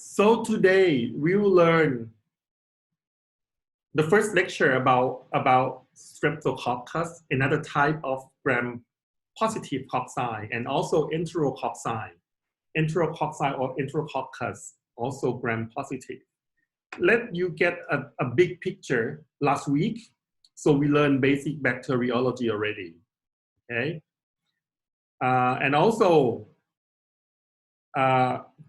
So today we will learn the first lecture about streptococcus, another type of gram-positive cocci, and also enterococci. Enterococci or enterococcus, also gram-positive. Let you get a big picture last week. So we learned basic bacteriology already, okay? And also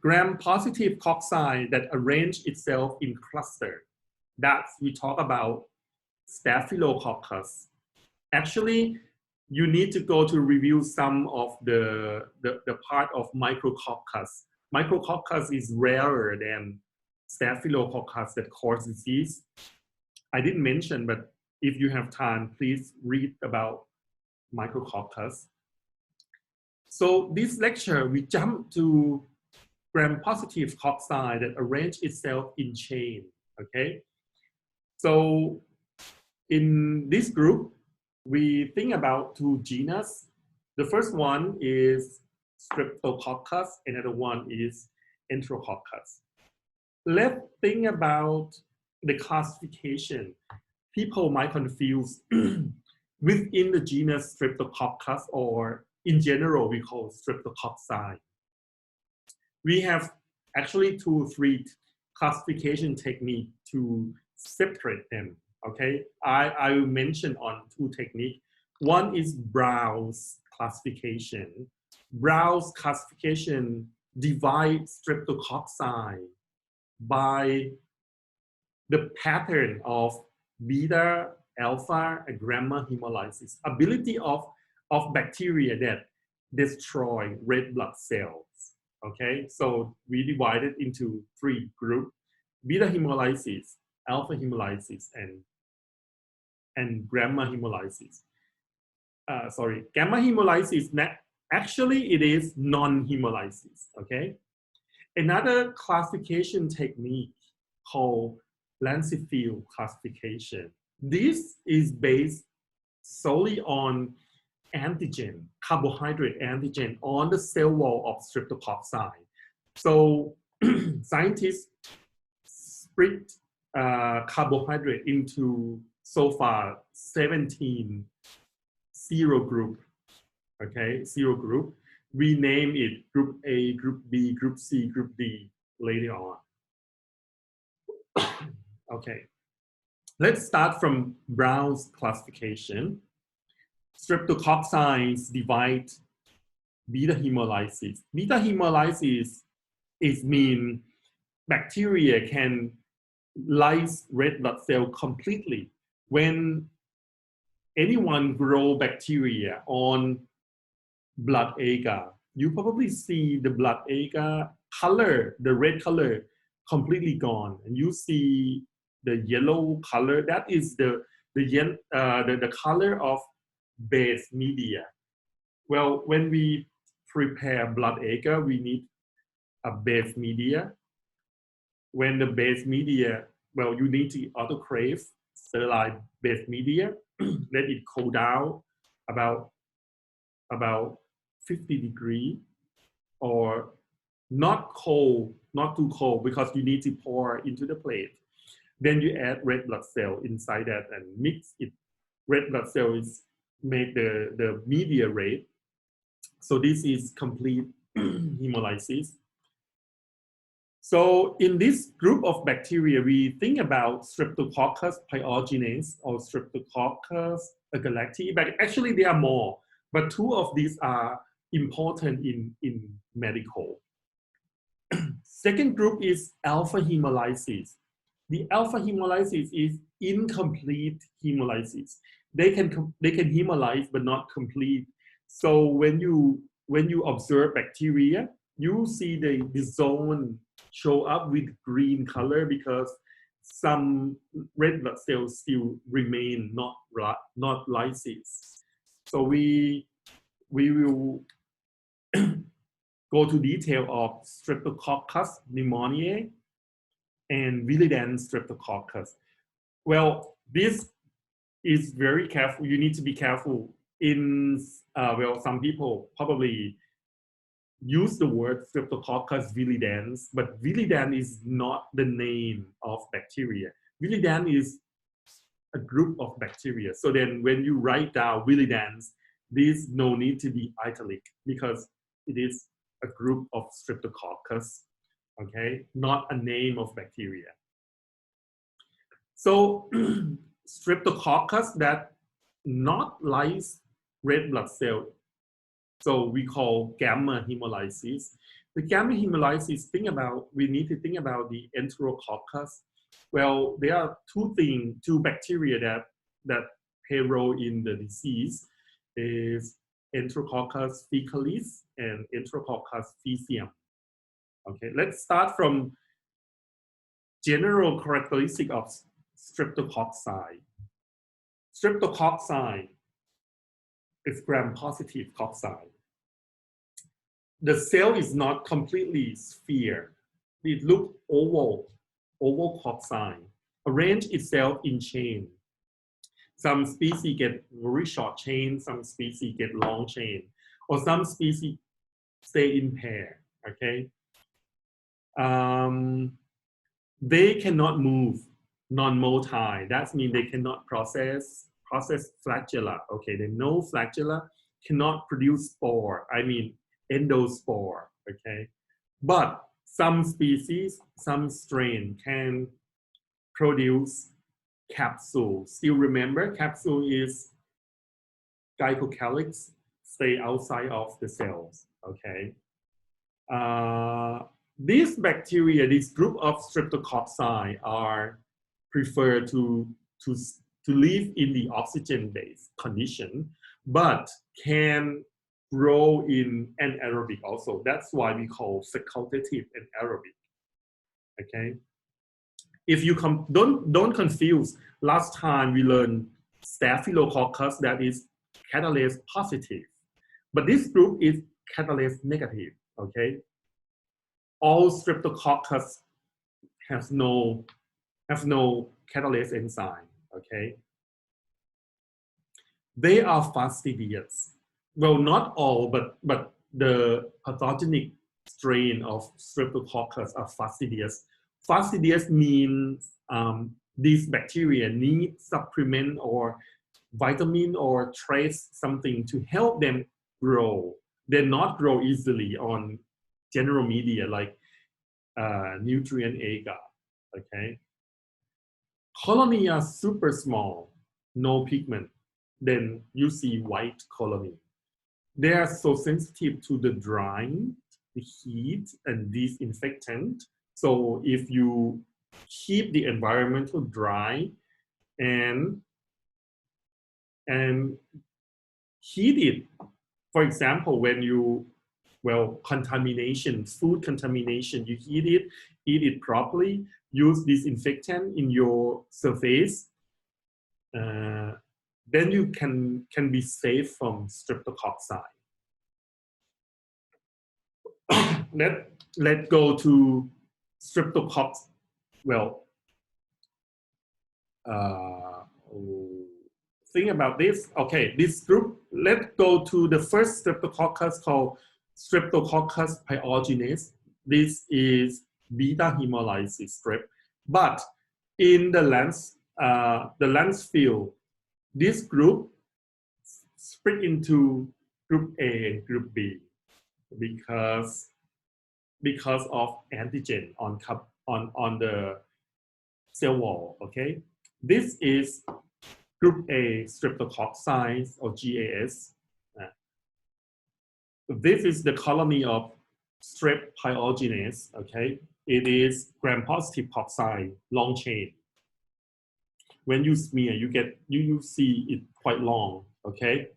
gram-positive cocci that arrange itself in cluster. That's we talk about staphylococcus. Actually, you need to go to review some of the part of micrococcus. Micrococcus is rarer than staphylococcus that cause disease. I didn't mention, but if you have time, please read about micrococcus. So this lecture, we jump to gram-positive cocci that arrange itself in chain, okay? So in this group, we think about two genus. The first one is Streptococcus, another one is Enterococcus. Let's think about the classification. People might confuse within the genus Streptococcus, or in general, we call Streptococci. We have actually 2-3 classification techniques to separate them. Okay, I will mention on 2 techniques. One is Brown's classification. Brown's classification divides streptococci by the pattern of beta, alpha, and gamma hemolysis, ability of bacteria that destroy red blood cells. Okay, so we divided into 3 groups: beta hemolysis, alpha hemolysis, and gamma hemolysis. Gamma hemolysis, actually it is non-hemolysis, okay? Another classification technique called Lancefield classification. This is based solely on antigen, carbohydrate antigen on the cell wall of streptococci. So scientists split carbohydrate into so far 17 serogroup, okay, serogroup. We name it group A, group B, group C, group D later on. Okay, let's start from Brown's classification. Streptococci divide beta hemolysis. Beta hemolysis is mean bacteria can lyse red blood cell completely. When anyone grow bacteria on blood agar, you probably see the blood agar color, the red color, completely gone, and you see the yellow color. That is the color of base media. Well, when we prepare blood agar, we need a base media. When the base media, well, you need to autoclave sterile base media, let it cool down about 50 degrees, or not cold, not too cold, because you need to pour into the plate. Then you add red blood cell inside that and mix it. Red blood cells make the media red. So this is complete hemolysis. So in this group of bacteria, we think about Streptococcus pyogenes or Streptococcus agalactiae, but actually there are more, but 2 of these are important in medical. Second group is alpha hemolysis. The alpha hemolysis is incomplete hemolysis. They can hemolyze but not complete. So when you observe bacteria, you see the zone show up with green color because some red blood cells still remain not lysis. So we will go to detail of Streptococcus pneumoniae and Viridian Streptococcus. Well, this is very careful. You need to be careful in, well, some people probably use the word Streptococcus viridans, but viridan is not the name of bacteria. Viridan is a group of bacteria. So then when you write down viridans, this no need to be italic because it is a group of Streptococcus, okay, not a name of bacteria. So Streptococcus that not lyse red blood cell, so we call gamma hemolysis. The gamma hemolysis, we need to think about the Enterococcus. Well, there are two bacteria that play a role in the disease is Enterococcus faecalis and Enterococcus faecium. Okay, let's start from general characteristic of streptococci. Streptococci is gram-positive cocci. The cell is not completely sphere. It looks oval cocci. Arrange itself in chain. Some species get very short chain, some species get long chain, or some species stay in pair, okay? They cannot move, non-motile. That means they cannot process flagella. Okay, they no flagella, cannot produce spore. I mean endospore. Okay, but some species, some strain can produce capsule. Still remember, capsule is glycocalyx, stay outside of the cells. Okay. These bacteria, this group of streptococci are preferred to live in the oxygen-based condition, but can grow in anaerobic also. That's why we call facultative anaerobic. Okay. If you don't confuse, last time we learned Staphylococcus that is catalase positive, but this group is catalase negative. Okay. All streptococcus have no catalase enzyme. Okay. They are fastidious. Well, not all, but the pathogenic strain of streptococcus are fastidious. Fastidious means these bacteria need supplement or vitamin or trace something to help them grow. They not grow easily on general media like nutrient agar. Okay. Colony are super small, no pigment. Then you see white colony. They are so sensitive to the drying, the heat, and disinfectant. So if you keep the environment dry and heat it, for example, when you, contamination, food contamination, you eat it properly, use disinfectant in your surface, then you can be safe from streptococci. Let's go to streptococcus. Think about this. Okay, this group, let's go to the first streptococcus called Streptococcus pyogenes. This is beta hemolysis strep. But in the lens field, this group split into group A and group B because of antigen on the cell wall. Okay, this is group A streptococci or GAS. This is the colony of strep pyogenes. Okay, it is gram-positive cocci, long chain. When you smear, you see it quite long. Okay.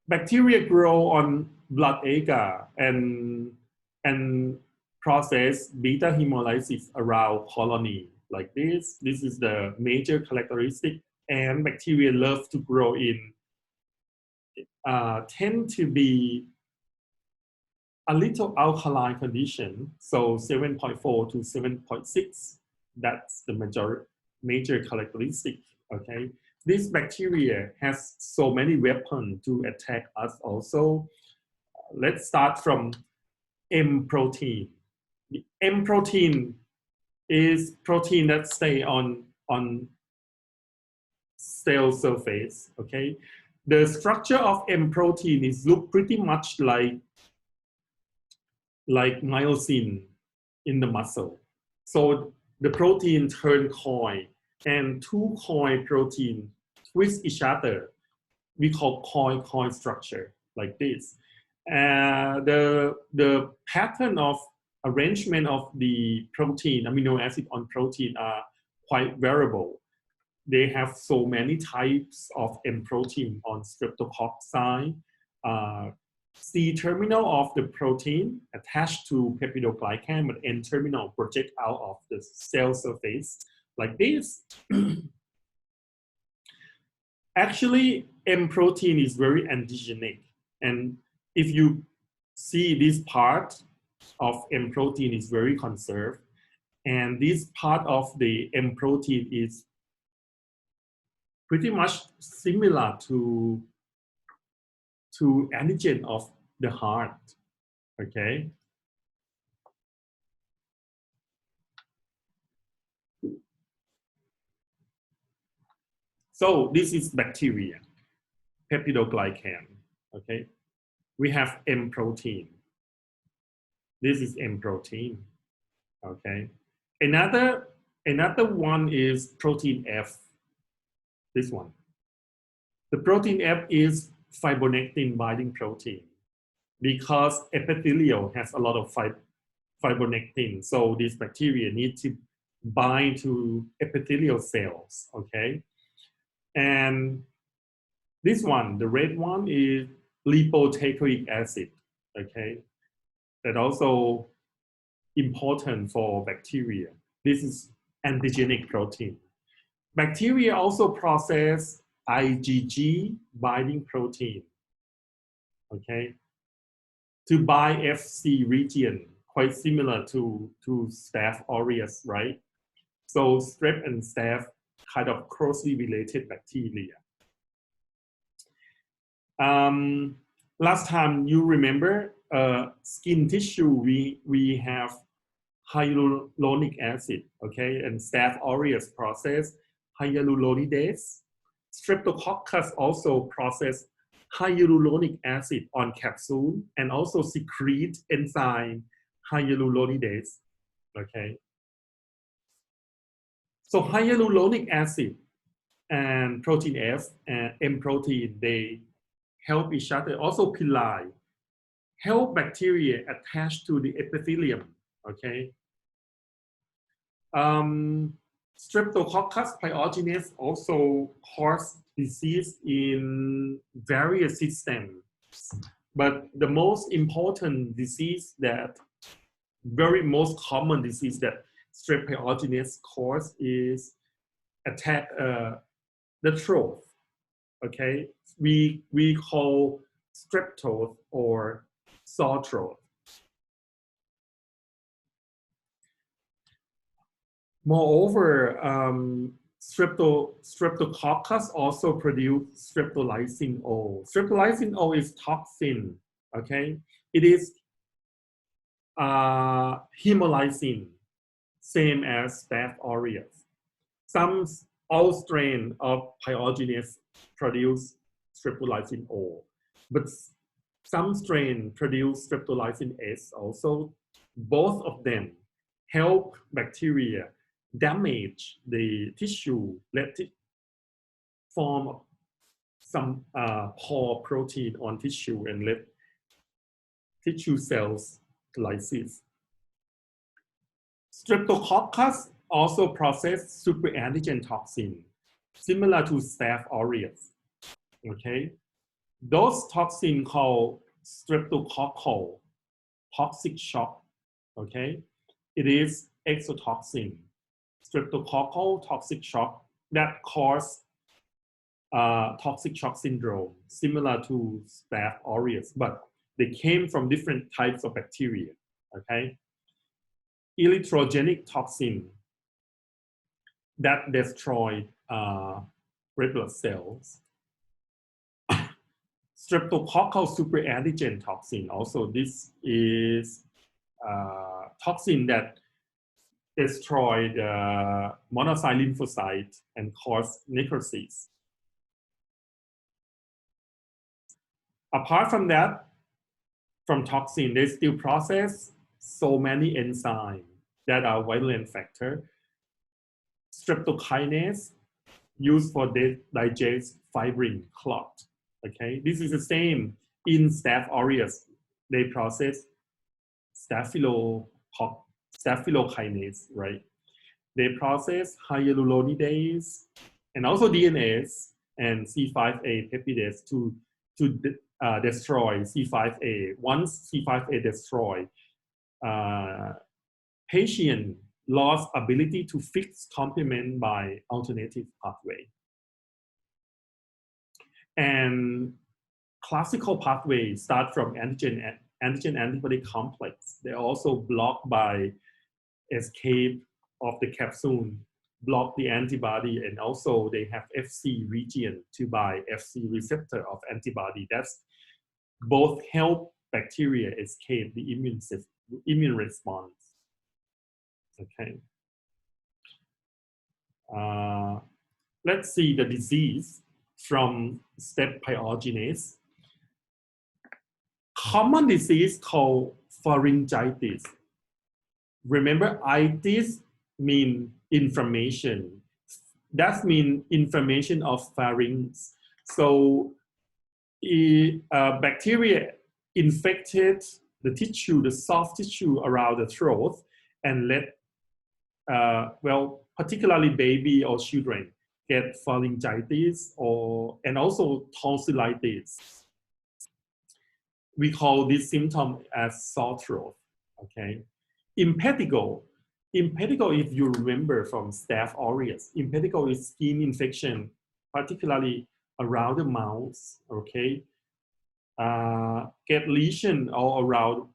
Bacteria grow on blood agar and process beta hemolysis around colony like this. This is the major characteristic. And bacteria love to grow in, tend to be a little alkaline condition. So 7.4 to 7.6, that's the major characteristic. Okay, this bacteria has so many weapons to attack us. Also, let's start from M protein. The M protein is protein that stay on cell surface. Okay, the structure of M protein is look pretty much like myosin in the muscle. So the protein turn coil, and two coil protein twist each other. We call coil structure like this. The pattern of arrangement of the protein, amino acid on protein are quite variable. They have so many types of M protein on streptococci. C terminal of the protein attached to peptidoglycan, but N terminal project out of the cell surface like this. Actually, M protein is very antigenic. And if you see this part of M protein is very conserved, and this part of the M protein is pretty much similar to antigen of the heart. Okay. So this is bacteria, peptidoglycan. Okay. We have M protein. This is M protein. Okay. Another one is protein F. This one. The protein F is fibronectin binding protein because epithelial has a lot of fibronectin. So this bacteria need to bind to epithelial cells. Okay. And this one, the red one, is lipoteichoic acid. Okay. That also important for bacteria. This is antigenic protein. Bacteria also process IgG binding protein, okay, to bind Fc region, quite similar to Staph aureus, right? So strep and staph kind of closely related bacteria. Last time you remember skin tissue, we have hyaluronic acid, okay, and Staph aureus process hyaluronidase. Streptococcus also process hyaluronic acid on capsule and also secrete enzyme hyaluronidase, okay. So hyaluronic acid and protein F and M protein, they help each other. Also pili help bacteria attach to the epithelium, okay. Streptococcus pyogenes also cause disease in various systems, but the most important disease that most common disease that Strep pyogenes cause is attack the throat. Okay, we call strep throat or sore throat. Moreover, streptococcus also produce streptolysin O. Streptolysin O is toxin. Okay, it is hemolysin, same as Staph aureus. All strain of pyogenes produce streptolysin O, but some strain produce streptolysin S also. Both of them help bacteria damage the tissue, let it form some pore protein on tissue and let tissue cells lysis. Streptococcus also process superantigen toxin, similar to Staph aureus. Okay, those toxins called streptococcal toxic shock. Okay, it is exotoxin. Streptococcal toxic shock that cause toxic shock syndrome, similar to Staph aureus, but they came from different types of bacteria. Okay, erythrogenic toxin. that destroy red blood cells. Streptococcal superantigen toxin. Also, this is toxin that destroy the monocyte lymphocyte and cause necrosis. Apart from that, from toxin, they still process so many enzymes that are violent factor. Streptokinase used for digest fibrin clot. Okay, this is the same in Staph aureus. They process staphylokinase, right? They process hyaluronidase and also DNase and C5a peptidase to destroy C5a. Once C5a destroyed, patient lost ability to fix complement by alternative pathway. And classical pathways start from antigen antibody complex. They're also blocked by escape of the capsule, block the antibody, and also they have FC region to bind FC receptor of antibody. That's both help bacteria escape the immune response. Okay. Let's see the disease from staph pyogenes. Common disease called pharyngitis. Remember, itis mean inflammation. That means inflammation of pharynx. So bacteria infected the tissue, the soft tissue around the throat, and let, well, particularly baby or children get pharyngitis and also tonsillitis. We call this symptom as sore throat. Okay. Impetigo, if you remember from Staph aureus, impetigo is skin infection, particularly around the mouth, okay? Get lesion all around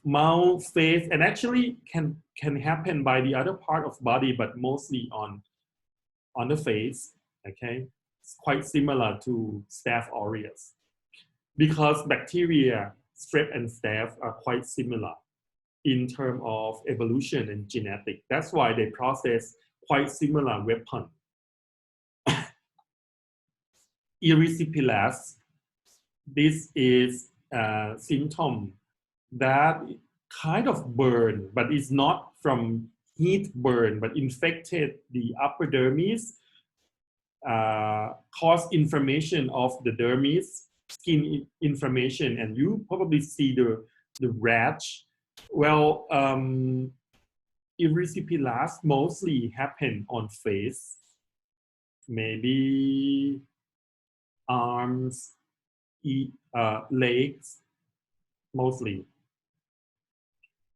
mouth, face, and actually can happen by the other part of body, but mostly on the face, okay? It's quite similar to Staph aureus. Because bacteria, strep and staph are quite similar in terms of evolution and genetic. That's why they process quite similar weapon. Erysipelas, this is a symptom that kind of burn, but it's not from heat burn, but infected the upper dermis, cause inflammation of the dermis, skin inflammation, and you probably see the rash. Well, erysipelas mostly happen on face, maybe arms, legs, mostly.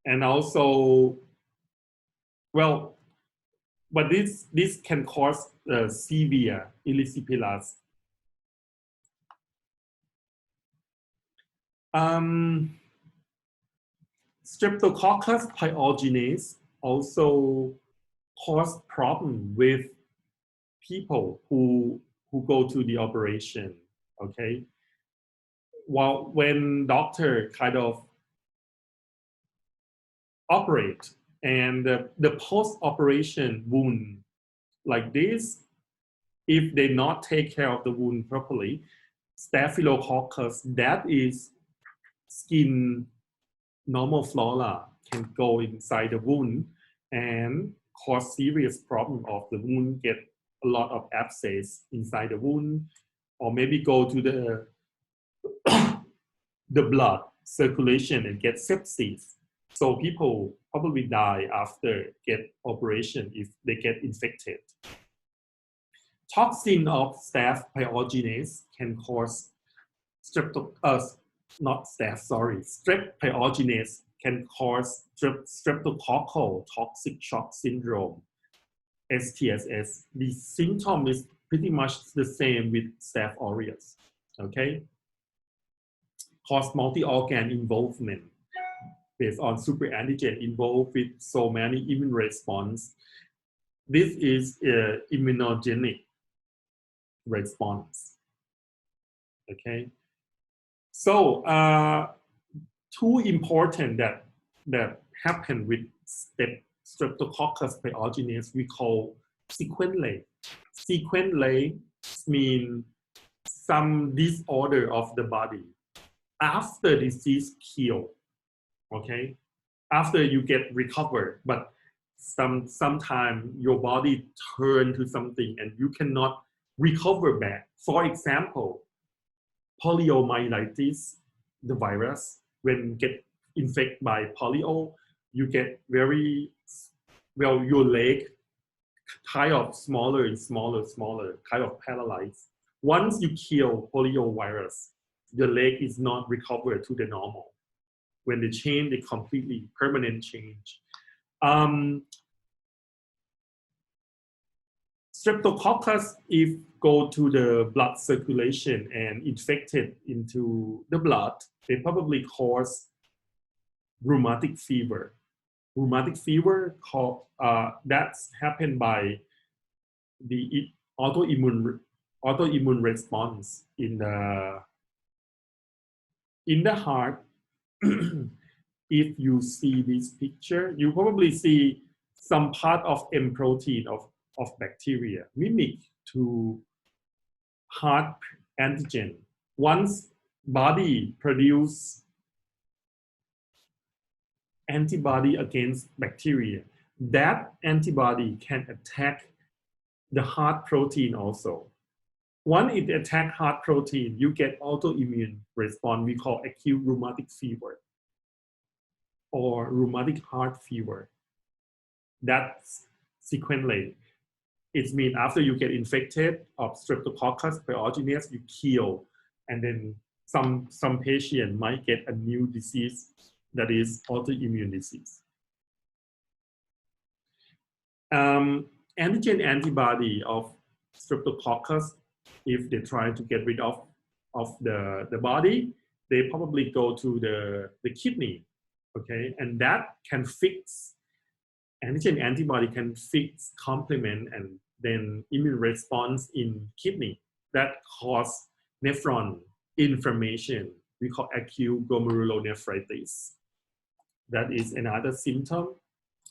And also, well, but this can cause severe erysipelas. Streptococcus pyogenes also cause problem with people who go to the operation. Okay, well, when doctor kind of operate and the post-operation wound like this, if they not take care of the wound properly, staphylococcus, that is skin normal flora, can go inside the wound and cause serious problem of the wound, get a lot of abscess inside the wound, or maybe go to the the blood circulation and get sepsis. So people probably die after get operation if they get infected. Toxin of staph pyogenes can cause strep pyogenes can cause streptococcal toxic shock syndrome, STSS. The symptom is pretty much the same with Staph aureus, okay? Cause multi-organ involvement based on superantigen involved with so many immune response. This is immunogenic response. Okay. So two important that happen with Streptococcus pyogenes we call sequent lay. Sequent lay means some disorder of the body after disease cure. Okay, after you get recovered, but sometime your body turn to something and you cannot recover back. For example, poliomyelitis, the virus, when get infected by polio, you get very, well, your leg kind of smaller and smaller, kind of paralyzed. Once you kill polio virus, the leg is not recovered to the normal. When they change, they completely permanent change. Streptococcus, if go to the blood circulation and infected into the blood, they probably cause rheumatic fever. Rheumatic fever that's happened by the autoimmune response in the heart. If you see this picture, you probably see some part of M protein of bacteria mimic to heart antigen. Once body produce antibody against bacteria, that antibody can attack the heart protein also. Once it attacks heart protein, you get autoimmune response we call acute rheumatic fever or rheumatic heart fever. That's sequentially. It means after you get infected of Streptococcus pyogenes, you kill, and then some patient might get a new disease that is autoimmune disease. Antigen antibody of Streptococcus, if they try to get rid of the body, they probably go to the kidney, okay? And that can fix, antigen antibody can fix complement and then immune response in kidney that cause nephron inflammation. We call acute glomerulonephritis. That is another symptom.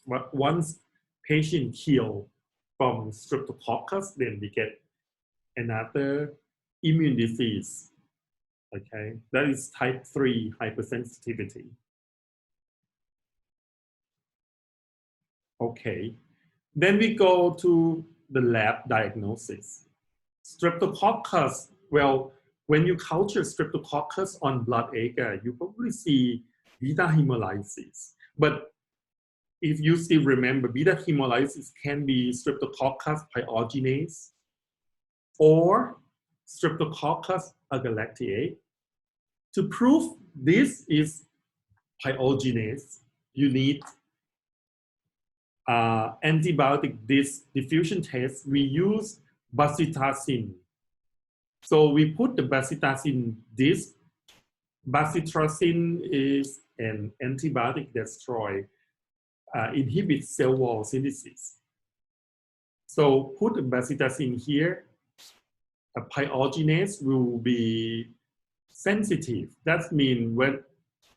But once patient heal from Streptococcus, then we get another immune disease. Okay, that is type 3 hypersensitivity. Okay, then we go to the lab diagnosis. Streptococcus, well, when you culture Streptococcus on blood agar, you probably see beta hemolysis. But if you still remember, beta hemolysis can be Streptococcus pyogenes or Streptococcus agalactiae. To prove this is pyogenes, you need antibiotic diffusion test. We use bacitracin. So we put the bacitracin disc. Bacitracin is an antibiotic that inhibits cell wall synthesis. So put a bacitracin here. A pyogenase will be sensitive. That means when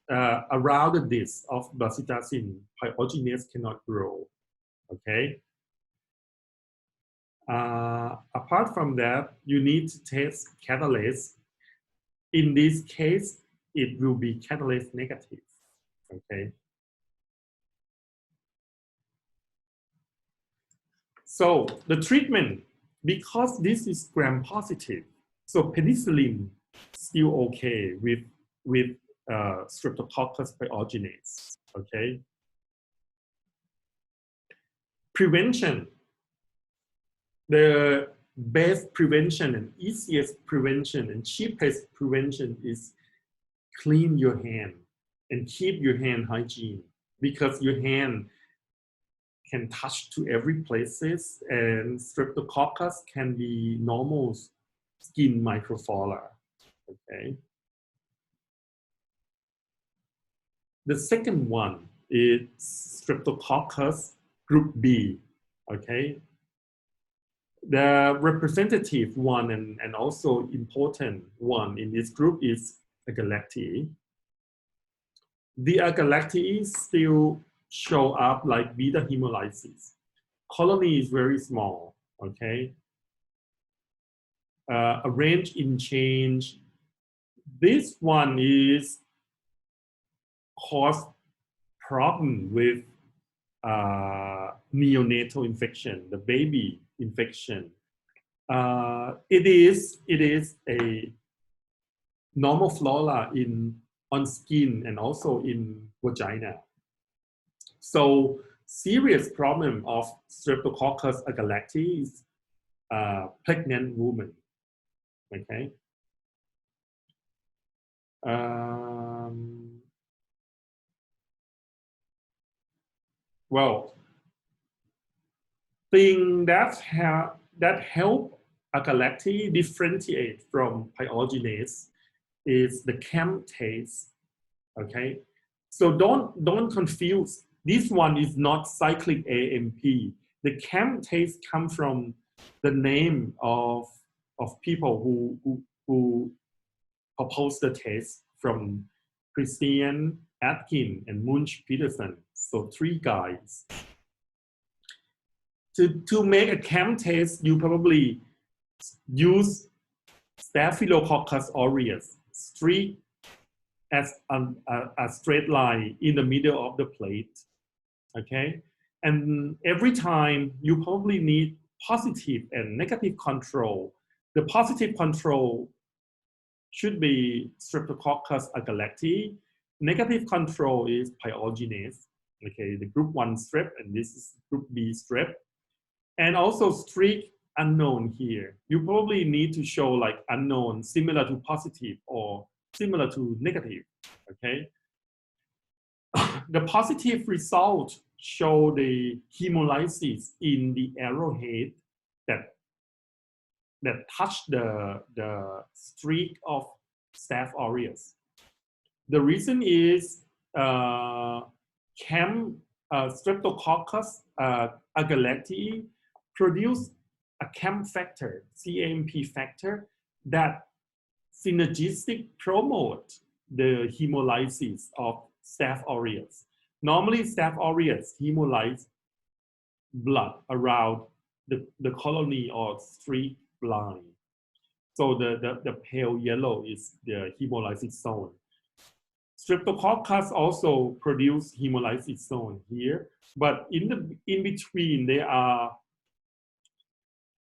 around the disc of bacitracin, pyogenase cannot grow. Okay. Apart from that, you need to test catalase. In this case, it will be catalase negative. Okay. So the treatment, because this is gram positive, so penicillin still okay with Streptococcus pyogenes. Okay. Prevention. The best prevention and easiest prevention and cheapest prevention is clean your hand and keep your hand hygiene, because your hand can touch to every places, and Streptococcus can be normal skin microflora. Okay. The second one is Streptococcus group B. Okay. The representative one and also important one in this group is Agalactiae. The Agalactiae still show up like beta hemolysis. Colony is very small, okay? Arranged in change. This one is cause problem with neonatal infection, the baby infection. It is a normal flora on skin and also in vagina. So serious problem of Streptococcus agalactiae is pregnant woman. Okay. Well, thing that help agalactiae differentiate from pyogenes is the chem taste. Okay, so don't confuse. This one is not cyclic AMP. The chem taste come from the name of people who proposed the test from Christian, Atkin, and Munch Peterson. So 3 guys. To make a chem test, you probably use Staphylococcus aureus, streak as a straight line in the middle of the plate, okay? And every time you probably need positive and negative control. The positive control should be Streptococcus agalactiae. Negative control is pyogenes, okay? The group 1 strep, and this is group B strep. And also streak unknown here. You probably need to show like unknown similar to positive or similar to negative, okay? The positive result show the hemolysis in the arrowhead that touch the streak of Staph aureus. The reason is Streptococcus agalactiae produce a chem factor, CAMP factor, that synergistic promote the hemolysis of Staph aureus. Normally, Staph aureus hemolyze blood around the colony or streak line. So the pale yellow is the hemolysis zone. Streptococcus also produce hemolysis zone here, but in between they are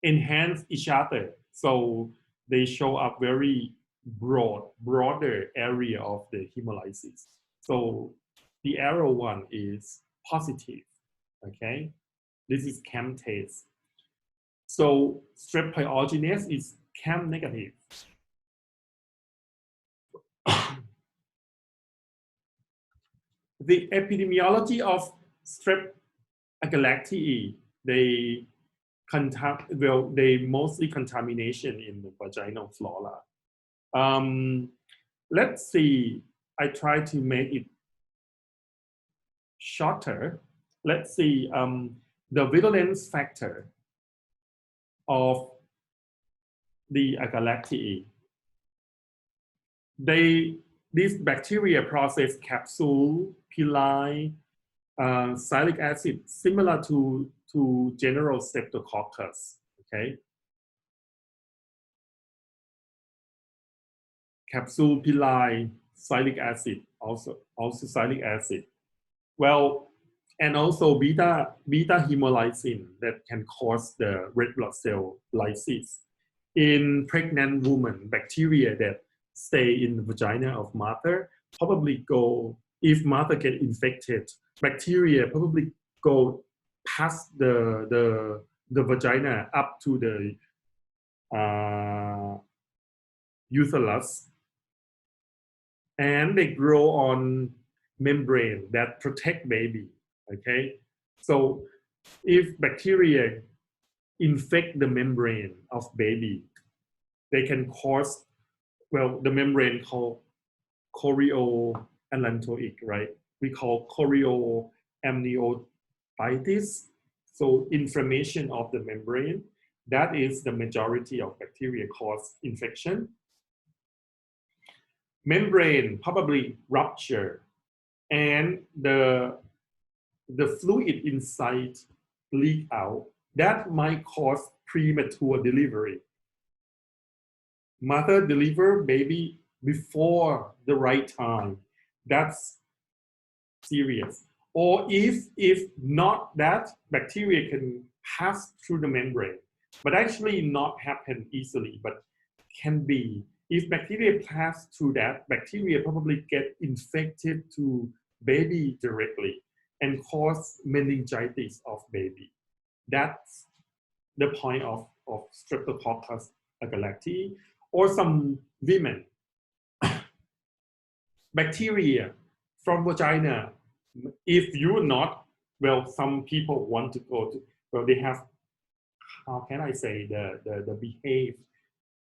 enhance each other. So they show up very broader area of the hemolysis. So the arrow one is positive, okay? This is chem test. So strep pyogenes is chem negative. The epidemiology of strep agalactiae, they mostly contamination in the vaginal flora. Let's see, I try to make it shorter. Let's see the virulence factor of the agalactiae. These bacteria process capsule, pili, salic acid, similar to general streptococcus, okay? Capsule, pili, salic acid, also salic acid. Well, and also beta hemolysin that can cause the red blood cell lysis. In pregnant women, bacteria that stay in the vagina of mother probably go, if mother get infected, bacteria probably go past the vagina up to the uterus, and they grow on membrane that protect baby, okay? So if bacteria infect the membrane of baby, they can cause, well, the membrane called chorioamniotic, right? We call chorioamniotitis. So inflammation of the membrane. That is the majority of bacteria cause infection. Membrane probably rupture, and the fluid inside leak out. That might cause premature delivery. Mother deliver baby before the right time. That's serious. Or if not that, bacteria can pass through the membrane, but actually not happen easily, but can be. If bacteria pass through that, bacteria probably get infected to baby directly and cause meningitis of baby. That's the point of Streptococcus agalactiae. Or some women, bacteria from vagina. If you're not, well, some people want to go to, well, they have, how can I say, the behave.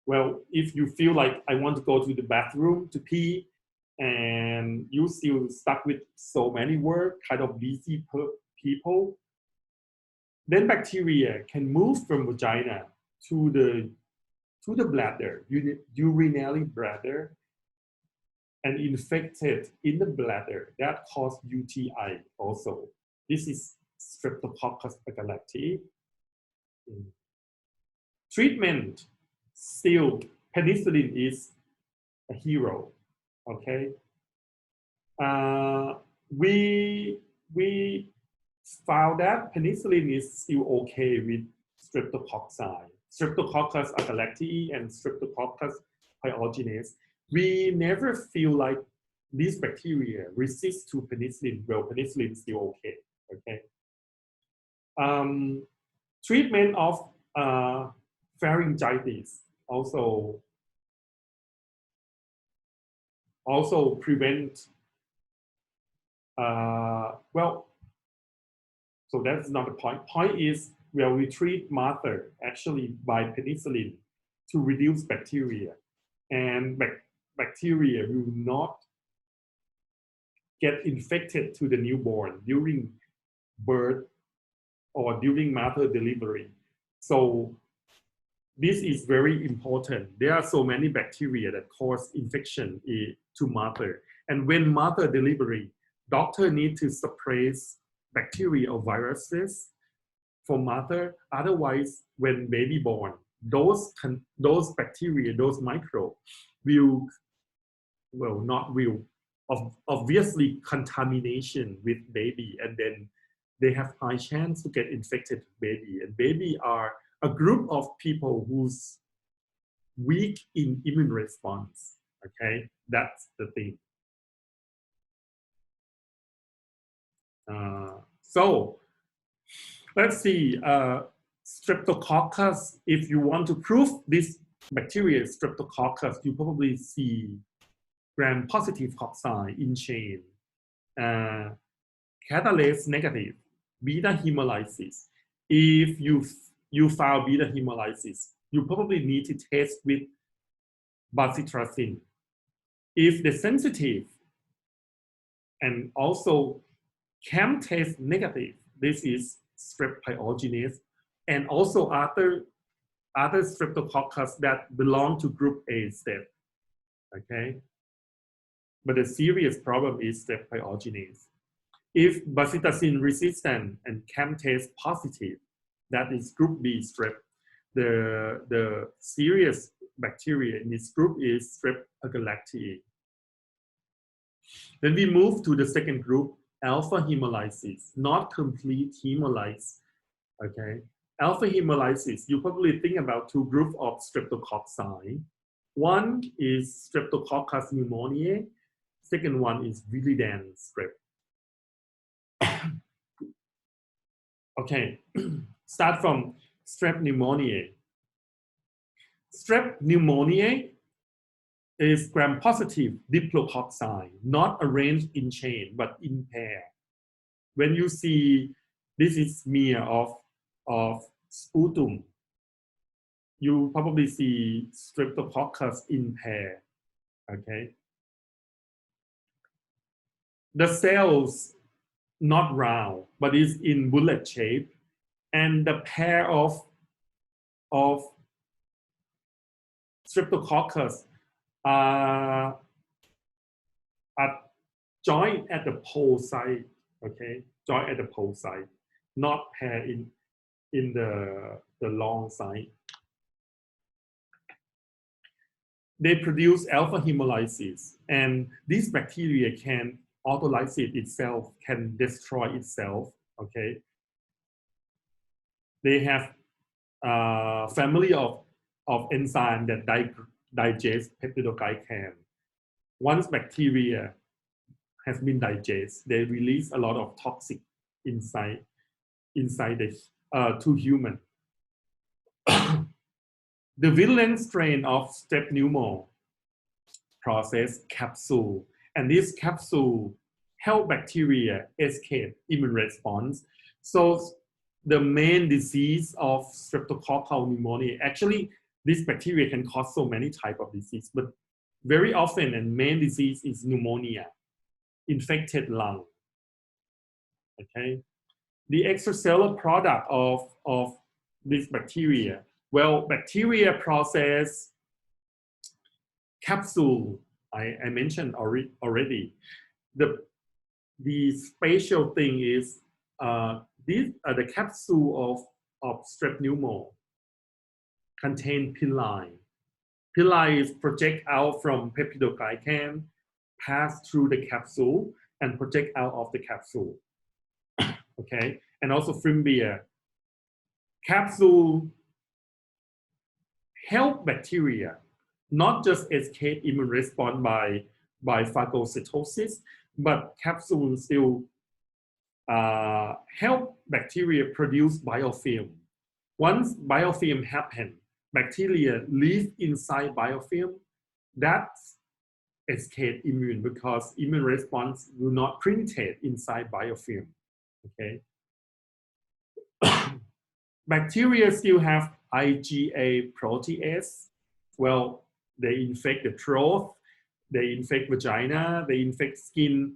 Well, if you feel like I want to go to the bathroom to pee, and you still stuck with so many work, kind of busy people, then bacteria can move from vagina to the bladder, urinary bladder, and infected in the bladder. That causes UTI also. This is Streptococcus agalactiae. Treatment, still penicillin is a hero. Okay. We found that penicillin is still okay with streptococci, Streptococcus agalactiae and Streptococcus pyogenes. We never feel like these bacteria resist to penicillin. Well, penicillin is still okay. Okay. Treatment of pharyngitis also prevent. Well, so that's not the point. Point is, well, we treat mother actually by penicillin to reduce bacteria, and bacteria will not get infected to the newborn during birth or during mother delivery. So this is very important. There are so many bacteria that cause infection to mother. And when mother delivery, doctor need to suppress bacteria or viruses for mother. Otherwise, when baby born, those bacteria, those micro will, well, not will, obviously contamination with baby, and then they have high chance to get infected baby. And baby are a group of people who's weak in immune response. Okay, that's the thing. So let's see, Streptococcus, if you want to prove this bacteria Streptococcus, you probably see gram-positive cocci in chain, catalase negative, beta hemolysis. If you found beta hemolysis, you probably need to test with bacitracin. If the sensitive and also CAM test negative, this is strep pyogenes, and also other streptococcus that belong to group A step. Okay, but the serious problem is strep pyogenes. If bacitracin resistant and CAM test positive, that is group B strep. The serious bacteria in this group is strep agalactiae. Then we move to the second group, alpha hemolysis, not complete hemolysis. Okay, alpha hemolysis, you probably think about two groups of streptococci. One is Streptococcus pneumoniae, second one is Viridian strep. Okay, start from strep pneumoniae. Strep pneumoniae is gram-positive diplococci, not arranged in chain, but in pair. When you see, this is smear of sputum, you probably see Streptococcus in pair, okay? The cells not round, but is in bullet shape, and the pair of of Streptococcus are, are joined at the pole side, okay? Joined at the pole side, not pair in the long side. They produce alpha hemolysis, and this bacteria can autolysis itself, can destroy itself, okay? They have a family of enzymes that digest peptidoglycan. Once bacteria has been digested, they release a lot of toxic inside the to human. The virulent strain of strep pneumo process capsule, and this capsule help bacteria escape immune response. So the main disease of streptococcal pneumonia, actually this bacteria can cause so many type of disease, but very often and main disease is pneumonia, infected lung. Okay, the extracellular product of this bacteria, well, bacteria process capsule, I mentioned already. The special thing is the capsule of strep pneumo contain pili. Pili is project out from peptidoglycan, pass through the capsule and project out of the capsule. Okay, and also Fimbria. Capsule help bacteria not just escape immune response by phagocytosis, but capsule still help bacteria produce biofilm. Once biofilm happen, bacteria live inside biofilm. That's escape immune because immune response will not penetrate inside biofilm. Okay. Bacteria still have IgA protease. Well, they infect the throat, they infect vagina, they infect skin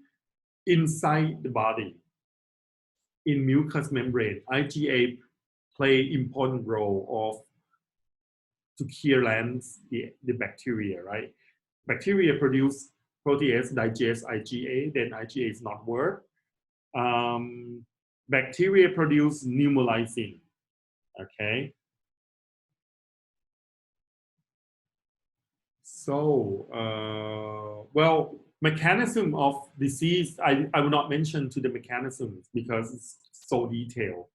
inside the body. In mucous membrane, IgA play important role of to clearance the bacteria, right? Bacteria produce protease, digest IgA, then IgA is not work. Bacteria produce pneumolysin, okay? So, well, mechanism of disease, I will not mention to the mechanisms because it's so detailed.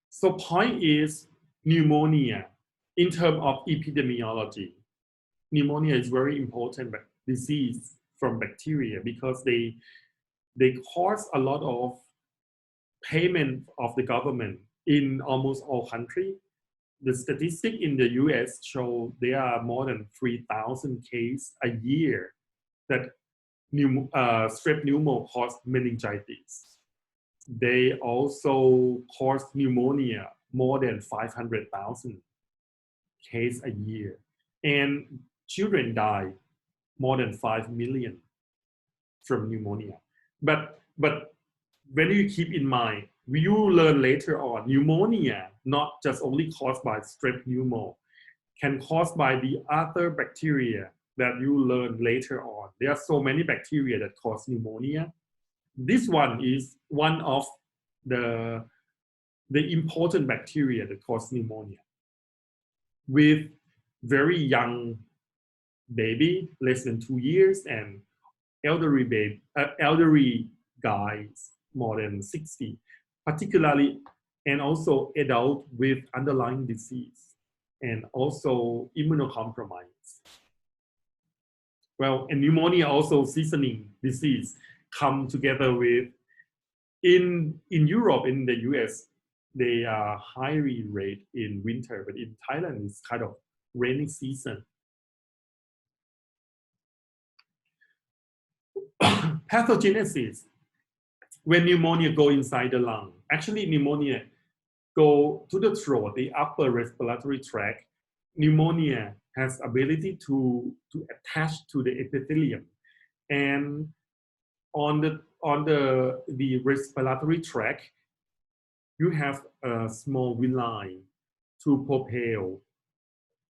So point is pneumonia in terms of epidemiology. Pneumonia is very important disease from bacteria because they cause a lot of payment of the government in almost all countries. The statistic in the US show there are more than 3,000 cases a year that strep pneumo cause meningitis. They also cause pneumonia, more than 500,000 cases a year. And children die, more than 5 million from pneumonia. But when you keep in mind, you learn later on, pneumonia, not just only caused by strep pneumo, can cause by the other bacteria that you learn later on. There are so many bacteria that cause pneumonia. This one is one of the important bacteria that cause pneumonia. With very young baby, less than 2 years, and elderly guys, more than 60, particularly, and also adult with underlying disease, and also immunocompromised. Well, and pneumonia also seasoning disease come together with, in Europe, in the US, they are highly rate in winter, but in Thailand, it's kind of rainy season. Pathogenesis. When pneumonia go inside the lung, actually pneumonia go to the throat, the upper respiratory tract. Pneumonia has ability to attach to the epithelium, and on the respiratory tract, you have a small villi to propel.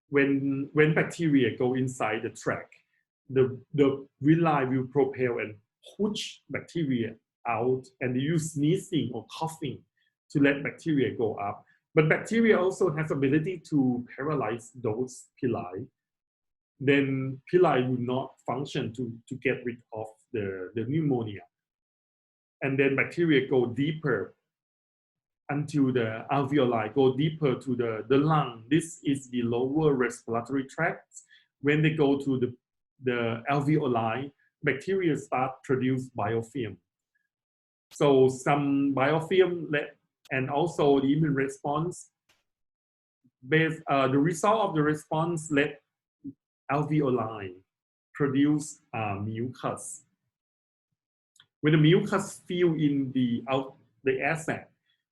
When bacteria go inside the tract, the villi will propel and push bacteria out, and they use sneezing or coughing to let bacteria go up. But bacteria also has ability to paralyze those villi. Then villi will not function to get rid of the pneumonia. And then bacteria go deeper until the alveoli, go deeper to the lung. This is the lower respiratory tract. When they go to the alveoli, bacteria start produce biofilm. So some biofilm and also the immune response, the result of the response let alveoli produce mucus. When the mucus fill in the air sac,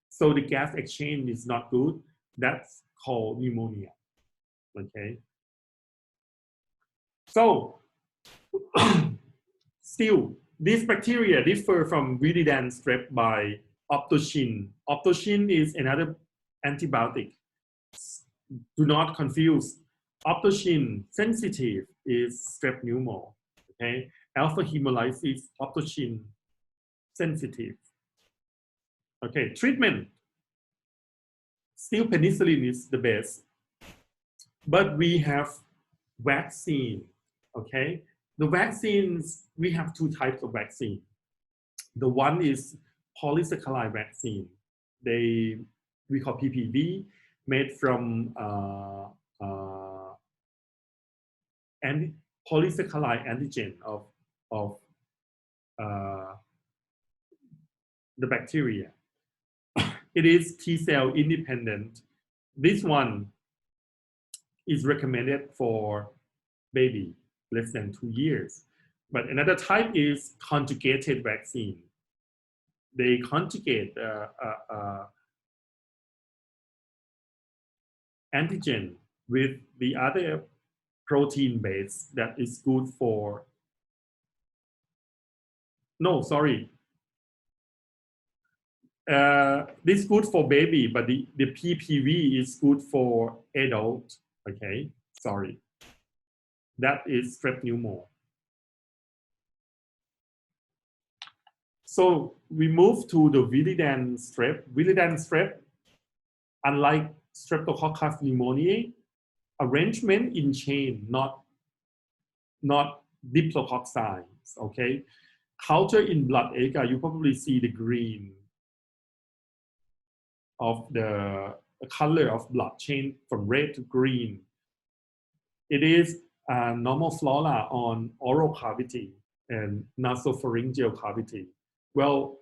so the gas exchange is not good, that's called pneumonia. Okay. So still, these bacteria differ from Viridian strep by optocin. Optocin is another antibiotic. Do not confuse. Optocin sensitive is strep pneumo. Okay. Alpha hemolysis, optocin sensitive. Okay, treatment. Still penicillin is the best. But we have vaccine. Okay. The vaccines, we have two types of vaccine. The one is polysaccharide vaccine. We call PPV, made from polysaccharide antigen of the bacteria. It is T-cell independent. This one is recommended for baby less than 2 years. But another type is conjugated vaccine. They conjugate antigen with the other protein base that is good for, no, sorry. This is good for baby, but the PPV is good for adult. Okay, sorry. That is strep pneumo. So we move to the Viridian strep. Viridian strep, unlike Streptococcus pneumoniae, arrangement in chain, not diplococci. Okay, culture in blood agar, you probably see the green of the color of blood chain from red to green. It is normal flora on oral cavity and nasopharyngeal cavity. Well,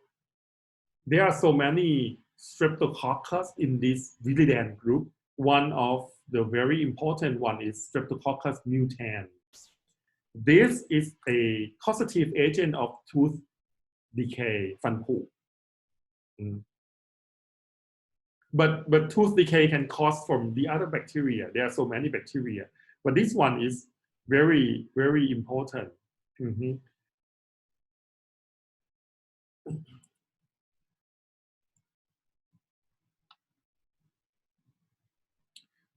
there are so many streptococcus in this Viridian group. One of the very important one is Streptococcus mutans. This is a causative agent of tooth decay, ฟันผุ But tooth decay can cause from the other bacteria. There are so many bacteria. But this one is very, very important.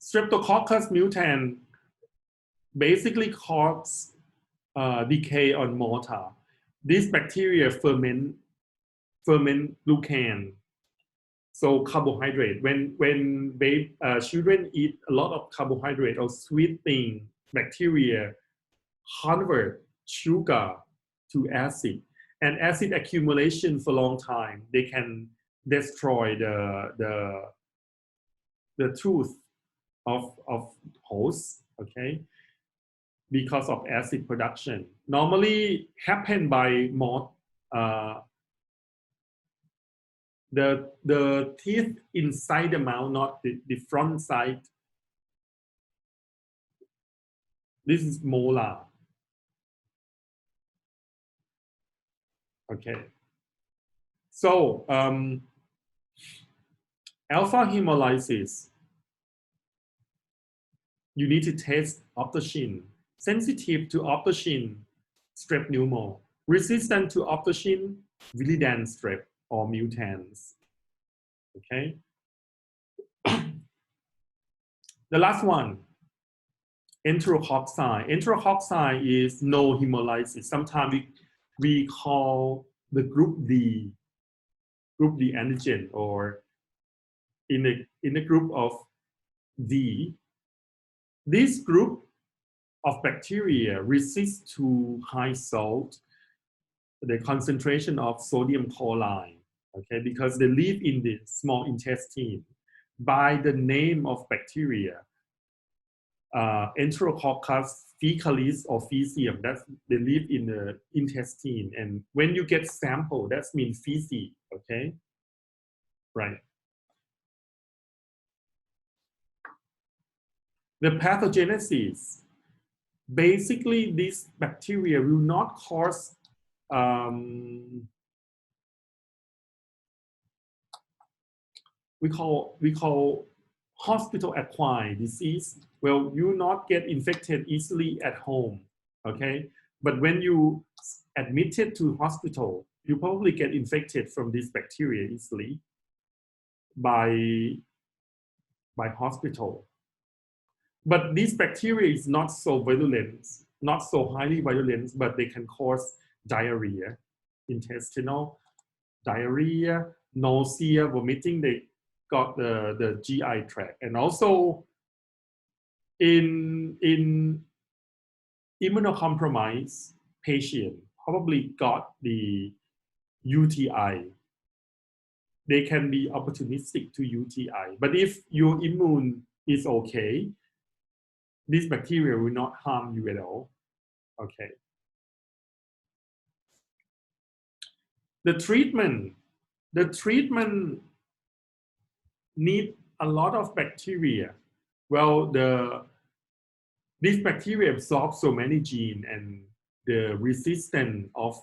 Streptococcus mutant basically cause decay on mortar. These bacteria ferment glucan. So carbohydrate. When children eat a lot of carbohydrate or sweet thing, bacteria convert sugar to acid. And acid accumulation for a long time, they can destroy the tooth of host, okay, because of acid production. Normally happen by the teeth inside the mouth, not the front side. This is molar. Okay. So alpha hemolysis, you need to test optocin. Sensitive to optocin, strep pneumo. Resistant to optocin, Viridian strep or mutans. Okay. The last one, enterococci. Enterococci is no hemolysis. Sometimes we call the group D antigen, or in the group of D. This group of bacteria resist to high salt, the concentration of sodium chloride, okay, because they live in the small intestine. By the name of bacteria, Enterococcus fecalis or faecium, that's they live in the intestine, and when you get sample, that means feces, okay, right. The pathogenesis, basically this bacteria will not cause we call hospital acquired disease. Well, you not get infected easily at home, okay? But when you admitted to hospital, you probably get infected from this bacteria easily by hospital. But this bacteria is not so virulent, not so highly virulent, but they can cause diarrhea, intestinal diarrhea, nausea, vomiting. They got the GI tract, and also in immunocompromised patient probably got the UTI. They can be opportunistic to UTI, but if your immune is okay, this bacteria will not harm you at all. Okay. The treatment need a lot of bacteria. Well, this bacteria absorbs so many genes, and the resistance of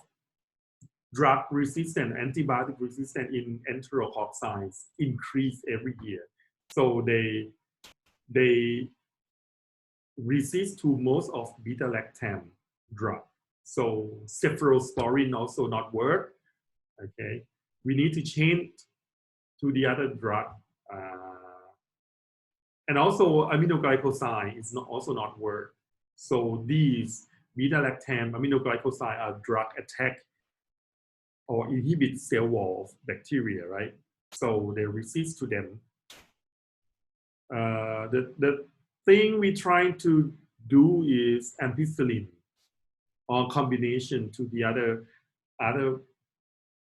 drug resistant, antibiotic resistant in enterococci increase every year. So they resist to most of beta-lactam drug. So cephalosporin also not work. Okay, we need to change to the other drug. And also aminoglycoside is also not work. So these beta-lactam aminoglycoside are drug attack or inhibit cell wall of bacteria, right? So they resist to them. The thing we try to do is ampicillin or combination to the other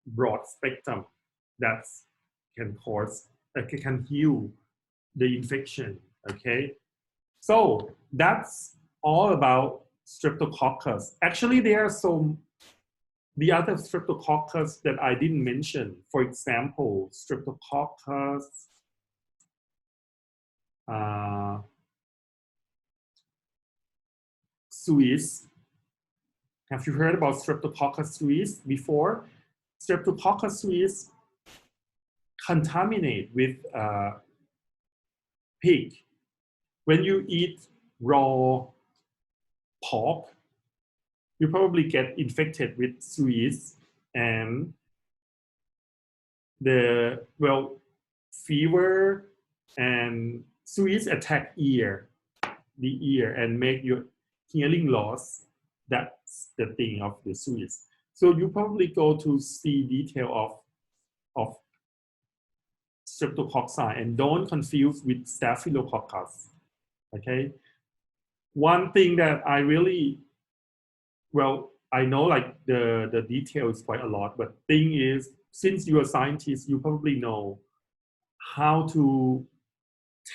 broad spectrum that can heal the infection. Okay, so that's all about Streptococcus. Actually, there are some the other Streptococcus that I didn't mention. For example, Streptococcus suis. Have you heard about Streptococcus suis before? Streptococcus suis contaminate with pig. When you eat raw pork, you probably get infected with suis, and fever and suis attack the ear and make your hearing loss. That's the thing of the suis. So you probably go to see detail of streptococci, and don't confuse with staphylococcus. Okay. One thing that I really, I know like the detail is quite a lot, but thing is, since you're a scientist, you probably know how to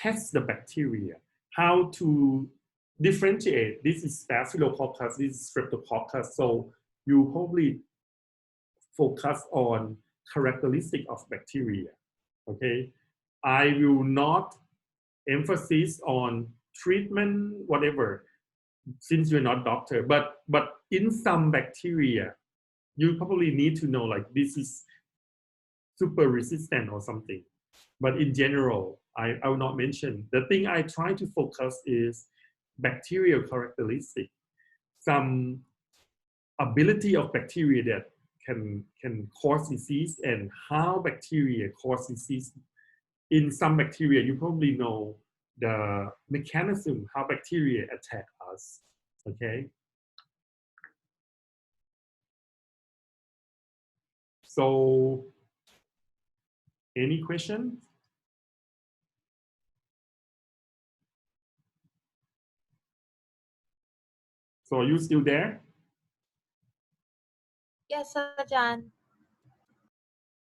test the bacteria, how to differentiate. This is staphylococcus, this is streptococcus. So you probably focus on characteristic of bacteria. Okay, I will not emphasize on treatment, whatever, since you're not doctor. But in some bacteria, you probably need to know like this is super resistant or something. But in general, I will not mention. The thing I try to focus is bacterial characteristic, some ability of bacteria that can cause disease, and how bacteria cause disease in some bacteria, you probably know the mechanism how bacteria attack us. Okay. So, any questions? So, are you still there? Yes, Ajahn.